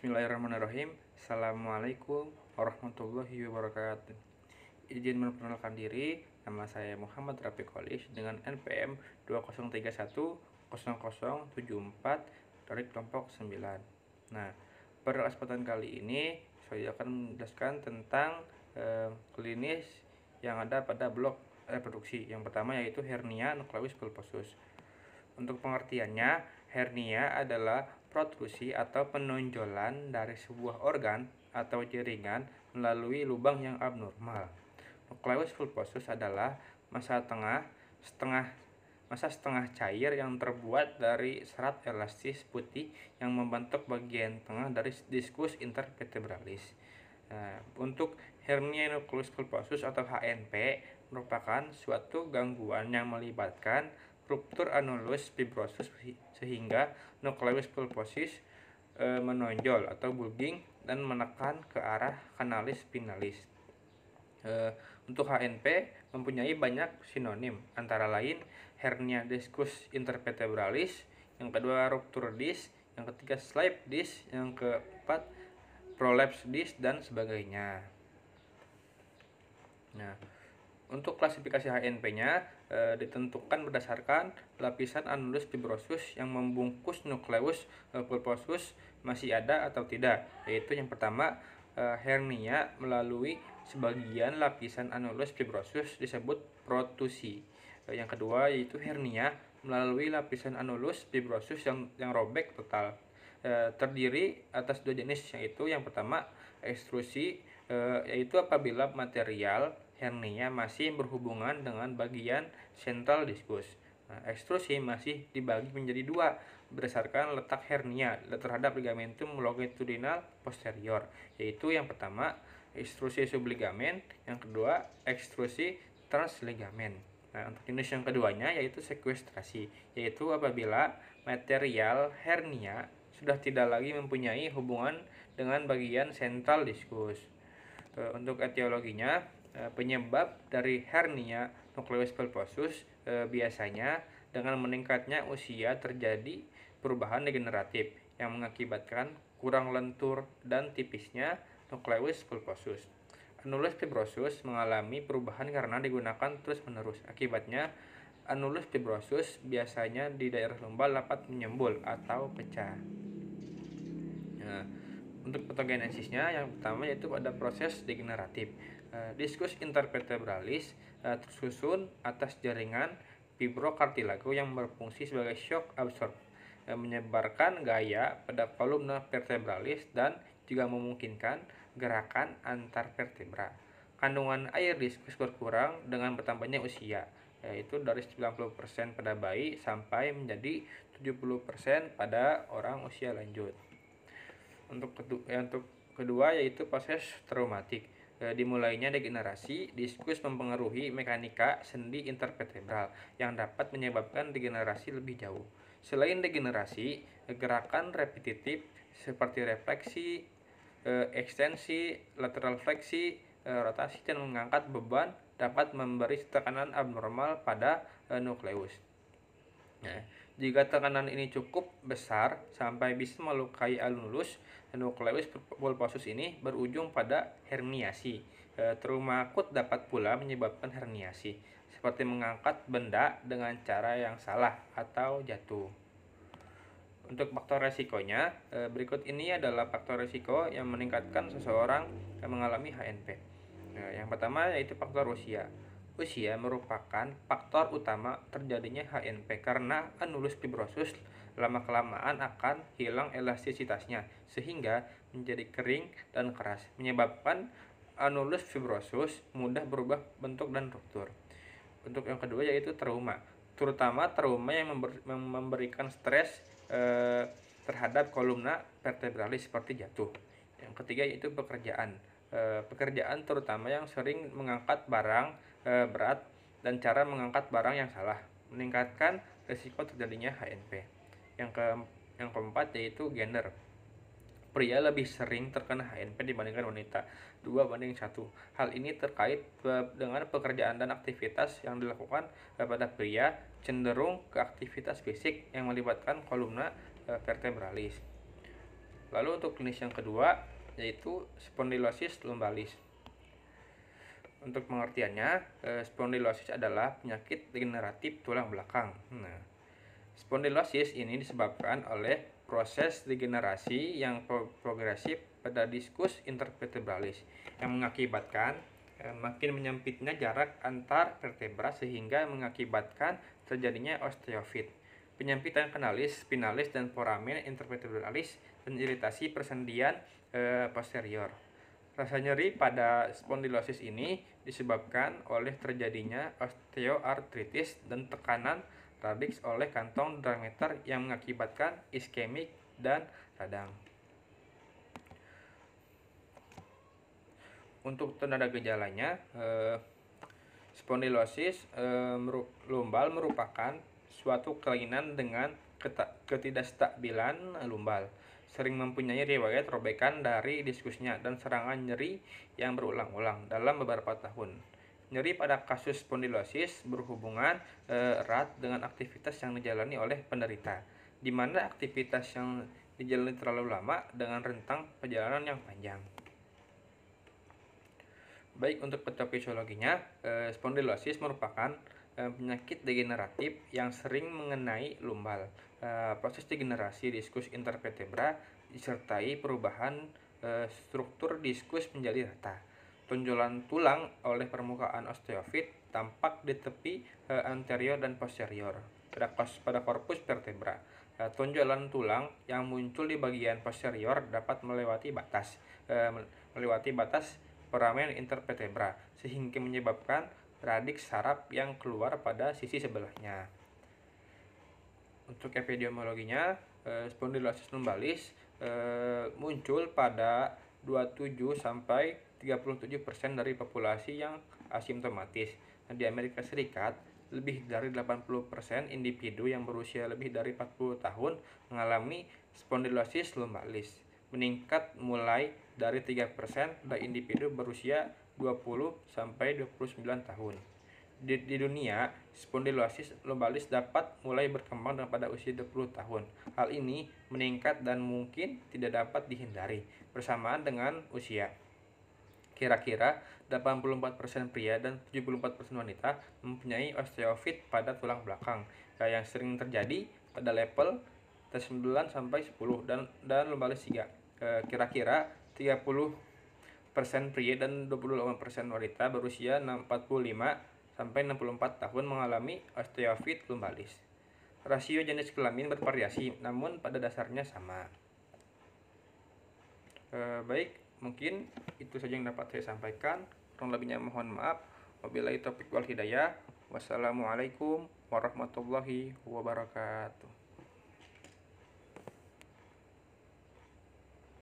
Bismillahirrahmanirrahim. Assalamualaikum warahmatullahi wabarakatuh. Izin memperkenalkan diri, nama saya Muhammad Rafiq Qolis dengan NPM 20310074 dari kelompok 9. Nah, pada kesempatan kali ini saya akan menjelaskan tentang klinis yang ada pada blok reproduksi. Yang pertama yaitu hernia nukleus pulposus. Untuk pengertiannya, hernia adalah protrusi atau penonjolan dari sebuah organ atau jaringan melalui lubang yang abnormal. Nukleus pulposus adalah massa setengah cair yang terbuat dari serat elastis putih yang membentuk bagian tengah dari diskus intervertebralis. Untuk hernia nukleus pulposus atau HNP merupakan suatu gangguan yang melibatkan ruptur annulus fibrosus sehingga nukleus pulposus menonjol atau bulging dan menekan ke arah kanalis spinalis. Untuk HNP mempunyai banyak sinonim, antara lain hernia diskus intervertebralis, yang kedua ruptur disc, yang ketiga slip disc, yang keempat prolapse disc, dan sebagainya. Nah, untuk klasifikasi HNP-nya ditentukan berdasarkan lapisan annulus fibrosus yang membungkus nukleus pulposus masih ada atau tidak, yaitu yang pertama hernia melalui sebagian lapisan annulus fibrosus disebut protusi. Yang kedua yaitu hernia melalui lapisan annulus fibrosus yang robek total. Terdiri atas dua jenis, yaitu yang pertama ekstrusi, yaitu apabila material hernia masih berhubungan dengan bagian sentral diskus. Ekstrusi masih dibagi menjadi dua berdasarkan letak hernia terhadap ligamentum longitudinal posterior, yaitu yang pertama ekstrusi subligamen, yang kedua ekstrusi transligamen. Untuk jenis yang keduanya yaitu sekuestrasi, yaitu apabila material hernia sudah tidak lagi mempunyai hubungan dengan bagian sentral diskus. Untuk etiologinya, penyebab dari hernia nukleus pulposus biasanya dengan meningkatnya usia terjadi perubahan degeneratif yang mengakibatkan kurang lentur dan tipisnya nukleus pulposus. Annulus fibrosus mengalami perubahan karena digunakan terus-menerus. Akibatnya, annulus fibrosus biasanya di daerah lumbal dapat menyembul atau pecah. Untuk patogenesisnya, yang pertama yaitu pada proses degeneratif. Diskus intervertebralis tersusun atas jaringan fibrokartilago yang berfungsi sebagai shock absorber, menyebarkan gaya pada kolumna vertebralis dan juga memungkinkan gerakan antar vertebra. Kandungan air diskus berkurang dengan bertambahnya usia, yaitu dari 90% pada bayi sampai menjadi 70% pada orang usia lanjut. Untuk kedua yaitu proses traumatik. Dimulainya degenerasi diskus mempengaruhi mekanika sendi intervertebral yang dapat menyebabkan degenerasi lebih jauh. Selain degenerasi, gerakan repetitif seperti refleksi, ekstensi, lateral fleksi, rotasi, dan mengangkat beban dapat memberi tekanan abnormal pada nukleus. Jika tekanan ini cukup besar sampai bisa melukai annulus, nukleus pulposus ini berujung pada herniasi. Trauma akut dapat pula menyebabkan herniasi, seperti mengangkat benda dengan cara yang salah atau jatuh. Untuk faktor resikonya, berikut ini adalah faktor resiko yang meningkatkan seseorang yang mengalami HNP. Yang pertama yaitu faktor usia. Usia merupakan faktor utama terjadinya HNP karena annulus fibrosus lama-kelamaan akan hilang elastisitasnya sehingga menjadi kering dan keras, menyebabkan annulus fibrosus mudah berubah bentuk dan ruptur. Untuk yang kedua yaitu trauma, terutama trauma yang memberikan stres terhadap kolumna vertebralis seperti jatuh. Yang ketiga yaitu pekerjaan. Pekerjaan terutama yang sering mengangkat barang berat dan cara mengangkat barang yang salah meningkatkan risiko terjadinya HNP. Yang keempat yaitu gender. Pria lebih sering terkena HNP dibandingkan wanita, 2:1. Hal ini terkait dengan pekerjaan dan aktivitas yang dilakukan pada pria cenderung ke aktivitas fisik yang melibatkan kolumna vertebralis. Lalu untuk jenis yang kedua yaitu spondylosis lumbalis. Untuk pengertiannya, spondylosis adalah penyakit degeneratif tulang belakang. Nah, spondylosis ini disebabkan oleh proses degenerasi yang progresif pada diskus intervertebralis yang mengakibatkan makin menyempitnya jarak antar vertebra sehingga mengakibatkan terjadinya osteofit, penyempitan kanalis, spinalis dan foramen intervertebralis dan iritasi persendian posterior. Rasa nyeri pada spondylosis ini disebabkan oleh terjadinya osteoartritis dan tekanan radix oleh kantong diameter yang mengakibatkan iskemik dan radang. Untuk tanda gejalanya, spondylosis lumbal merupakan suatu kelainan dengan ketidakstabilan lumbal, sering mempunyai riwayat robekan dari diskusnya dan serangan nyeri yang berulang-ulang dalam beberapa tahun. Nyeri pada kasus spondylosis berhubungan erat dengan aktivitas yang dijalani oleh penderita, di mana aktivitas yang dijalani terlalu lama dengan rentang perjalanan yang panjang. Baik, untuk patofisiologinya, spondylosis merupakan penyakit degeneratif yang sering mengenai lumbal. Proses degenerasi diskus intervertebra disertai perubahan struktur diskus menjadi rata. Tonjolan tulang oleh permukaan osteofit tampak di tepi anterior dan posterior pada korpus vertebra. Tonjolan tulang yang muncul di bagian posterior dapat melewati batas foramen intervertebra sehingga menyebabkan radix saraf yang keluar pada sisi sebelahnya. Untuk epidemiologinya, spondylosis lumbalis muncul pada 27-37% dari populasi yang asimptomatis. Di Amerika Serikat, lebih dari 80% individu yang berusia lebih dari 40 tahun mengalami spondylosis lumbalis, meningkat mulai dari 3% pada individu berusia 20-29 tahun. Di dunia, spondylosis lumbalis dapat mulai berkembang pada usia 20 tahun. Hal ini meningkat dan mungkin tidak dapat dihindari bersamaan dengan usia. Kira-kira 84% pria dan 74% wanita mempunyai osteofit pada tulang belakang yang sering terjadi pada level T9 sampai 10 dan lumbalis 3. Kira-kira 30% pria dan 28% wanita berusia 45 sampai 64 tahun mengalami osteofit lumbalis. Rasio jenis kelamin bervariasi, namun pada dasarnya sama. Baik, mungkin itu saja yang dapat saya sampaikan. Kurang lebihnya mohon maaf. Wabillahi taufiq wal hidayah. Wassalamualaikum warahmatullahi wabarakatuh.